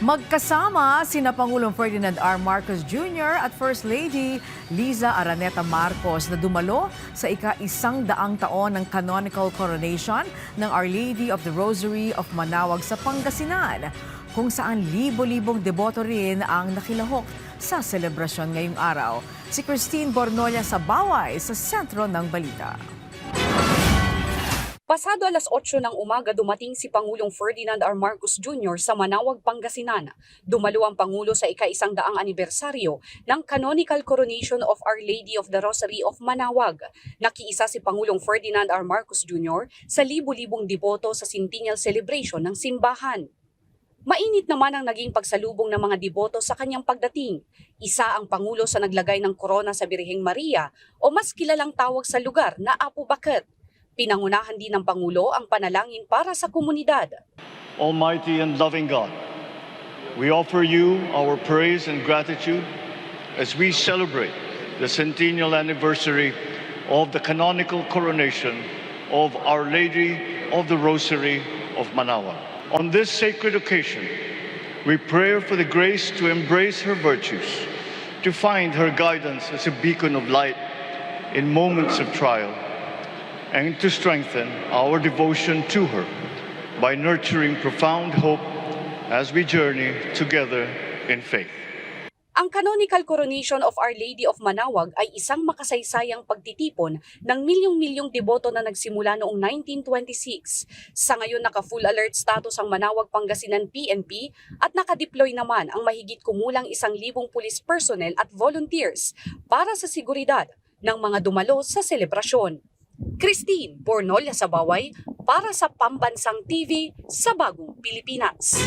Magkasama sina Pangulong Ferdinand R. Marcos Jr. at First Lady Liza Araneta Marcos na dumalo sa ika-100 taon ng canonical coronation ng Our Lady of the Rosary of Manaoag sa Pangasinan, kung saan libo-libong deboto rin ang nakilahok sa selebrasyon ngayong araw. Si Christine Bornolla sa Baway sa sentro ng balita. Pasado alas 8 ng umaga dumating si Pangulong Ferdinand R. Marcos Jr. sa Manaoag, Pangasinan. Dumalo ang Pangulo sa ika-100 anibersaryo ng Canonical Coronation of Our Lady of the Rosary of Manaoag. Nakiisa si Pangulong Ferdinand R. Marcos Jr. sa libu-libong deboto sa Centennial Celebration ng simbahan. Mainit naman ang naging pagsalubong ng mga deboto sa kanyang pagdating. Isa ang Pangulo sa naglagay ng korona sa Birheng Maria o mas kilalang tawag sa lugar na Apo Baket. Pinangunahan din ng Pangulo ang panalangin para sa komunidad. Almighty and loving God, we offer you our praise and gratitude as we celebrate the centennial anniversary of the canonical coronation of Our Lady of the Rosary of Manaoag. On this sacred occasion, we pray for the grace to embrace her virtues, to find her guidance as a beacon of light in moments of trial, and to strengthen our devotion to her by nurturing profound hope as we journey together in faith. Ang Canonical Coronation of Our Lady of Manaoag ay isang makasaysayang pagtitipon ng milyong-milyong deboto na nagsimula noong 1926. Sa ngayon naka-full alert status ang Manaoag Pangasinan PNP at nakadeploy naman ang mahigit kumulang 1,000 police personnel at volunteers para sa seguridad ng mga dumalo sa selebrasyon. Christine Bornolla sa Baway para sa Pambansang TV sa Bagong Pilipinas.